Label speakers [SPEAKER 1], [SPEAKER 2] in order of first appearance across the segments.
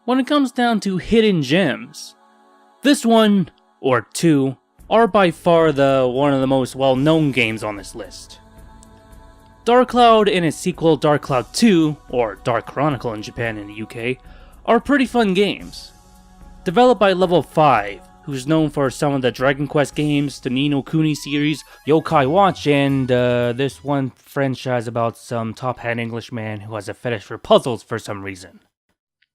[SPEAKER 1] when it comes down to hidden gems. This one, or two, are by far one of the most well-known games on this list. Dark Cloud and its sequel Dark Cloud 2, or Dark Chronicle in Japan and the UK, are pretty fun games. Developed by Level 5, who's known for some of the Dragon Quest games, the Ni no Kuni series, Yokai Watch, and this one franchise about some top-hat Englishman who has a fetish for puzzles for some reason.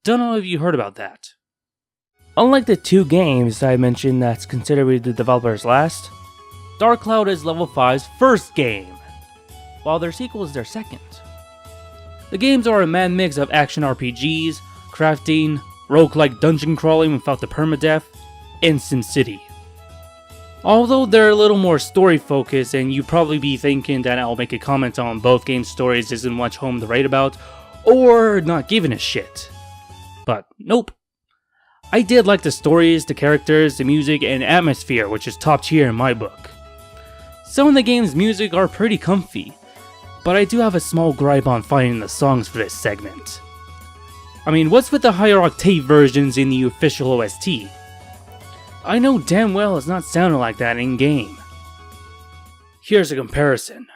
[SPEAKER 1] Don't know if you heard about that. Unlike the two games I mentioned that's considered the developer's last, Dark Cloud is Level 5's first game, while their sequel is their second. The games are a mad mix of action RPGs, crafting, rogue-like dungeon crawling without the permadeath, and SimCity. Although they're a little more story focused, and you'd probably be thinking that I'll make a comment on both game stories isn't much home to write about, or not giving a shit. But nope. I did like the stories, the characters, the music, and atmosphere, which is top tier in my book. Some of the game's music are pretty comfy, but I do have a small gripe on finding the songs for this segment. I mean, what's with the higher octave versions in the official OST? I know damn well it's not sounding like that in-game. Here's a comparison.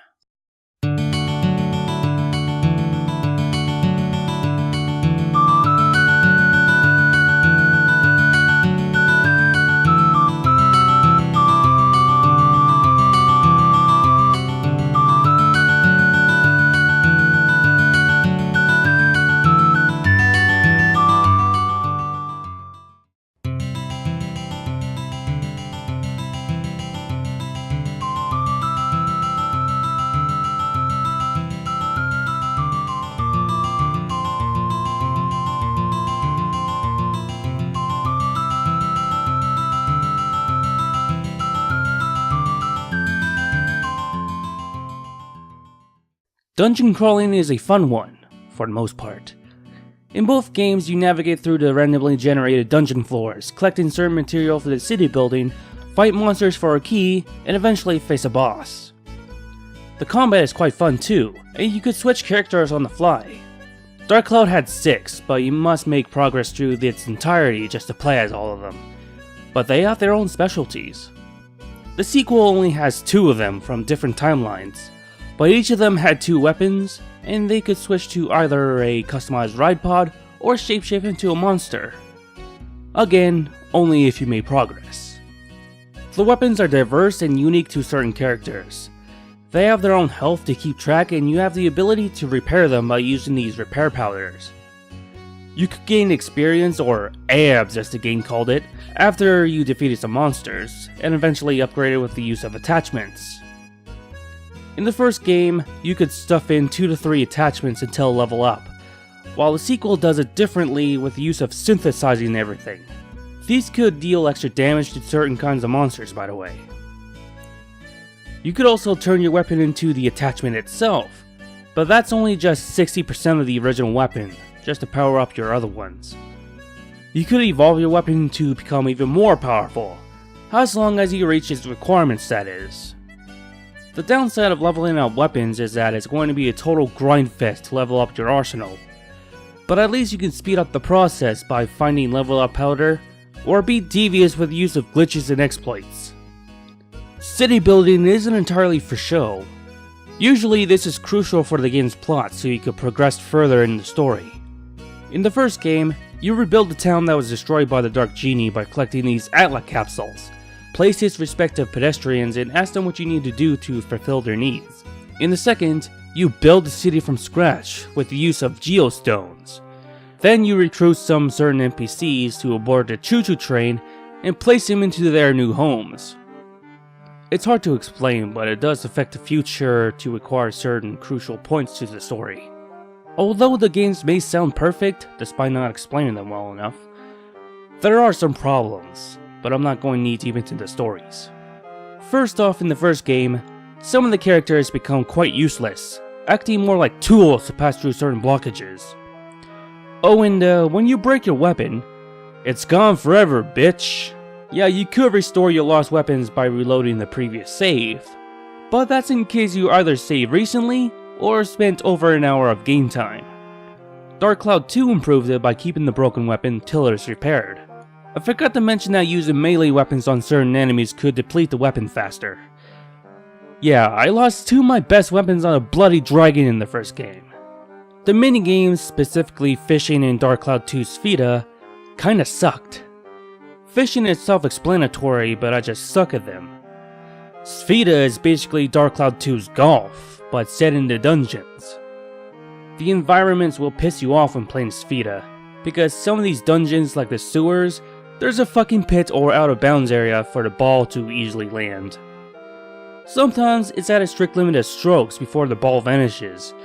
[SPEAKER 1] Dungeon crawling is a fun one, for the most part. In both games, you navigate through the randomly generated dungeon floors, collecting certain material for the city building, fight monsters for a key, and eventually face a boss. The combat is quite fun too, and you could switch characters on the fly. Dark Cloud had 6, but you must make progress through its entirety just to play as all of them. But they have their own specialties. The sequel only has 2 of them from different timelines, but each of them had 2 weapons, and they could switch to either a customized ride pod or shapeshift into a monster. Again, only if you made progress. The weapons are diverse and unique to certain characters. They have their own health to keep track, and you have the ability to repair them by using these repair powders. You could gain experience, or abs as the game called it, after you defeated some monsters, and eventually upgrade it with the use of attachments. In the first game, you could stuff in 2 to 3 attachments until level up, while the sequel does it differently with the use of synthesizing everything. These could deal extra damage to certain kinds of monsters, by the way. You could also turn your weapon into the attachment itself, but that's only just 60% of the original weapon, just to power up your other ones. You could evolve your weapon to become even more powerful, as long as you reach its requirements, that is. The downside of leveling up weapons is that it's going to be a total grind fest to level up your arsenal, but at least you can speed up the process by finding level up powder, or be devious with the use of glitches and exploits. City building isn't entirely for show. Usually this is crucial for the game's plot so you could progress further in the story. In the first game, you rebuild the town that was destroyed by the Dark Genie by collecting these Atla capsules. Place its respective pedestrians and ask them what you need to do to fulfill their needs. In the second, you build the city from scratch with the use of geostones. Then you recruit some certain NPCs to aboard the choo-choo train and place them into their new homes. It's hard to explain, but it does affect the future to require certain crucial points to the story. Although the games may sound perfect, despite not explaining them well enough, there are some problems, but I'm not going knee deep into the stories. First off, in the first game, some of the characters become quite useless, acting more like tools to pass through certain blockages. Oh, and when you break your weapon, it's gone forever, bitch. Yeah, you could restore your lost weapons by reloading the previous save, but that's in case you either saved recently or spent over an hour of game time. Dark Cloud 2 improved it by keeping the broken weapon till it is repaired. I forgot to mention that using melee weapons on certain enemies could deplete the weapon faster. Yeah, I lost 2 of my best weapons on a bloody dragon in the first game. The minigames, specifically fishing in Dark Cloud 2's Sphida, kinda sucked. Fishing is self-explanatory, but I just suck at them. Sphida is basically Dark Cloud 2's golf, but set in the dungeons. The environments will piss you off when playing Sphida, because some of these dungeons, like the sewers, there's a fucking pit or out of bounds area for the ball to easily land. Sometimes it's at a strict limit of strokes before the ball vanishes,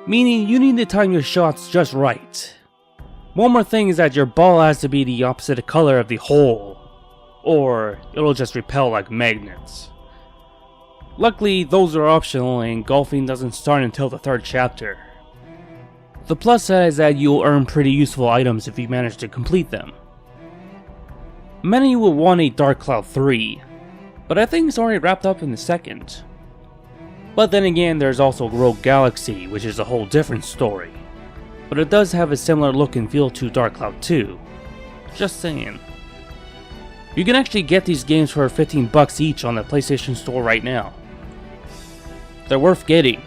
[SPEAKER 1] meaning you need to time your shots just right. One more thing is that your ball has to be the opposite color of the hole, or it'll just repel like magnets. Luckily, those are optional and golfing doesn't start until the 3rd chapter. The plus side is that you'll earn pretty useful items if you manage to complete them. Many will want a Dark Cloud 3, but I think it's already wrapped up in the 2nd. But then again, there's also Rogue Galaxy, which is a whole different story. But it does have a similar look and feel to Dark Cloud 2. Just saying. You can actually get these games for $15 each on the PlayStation Store right now. They're worth getting.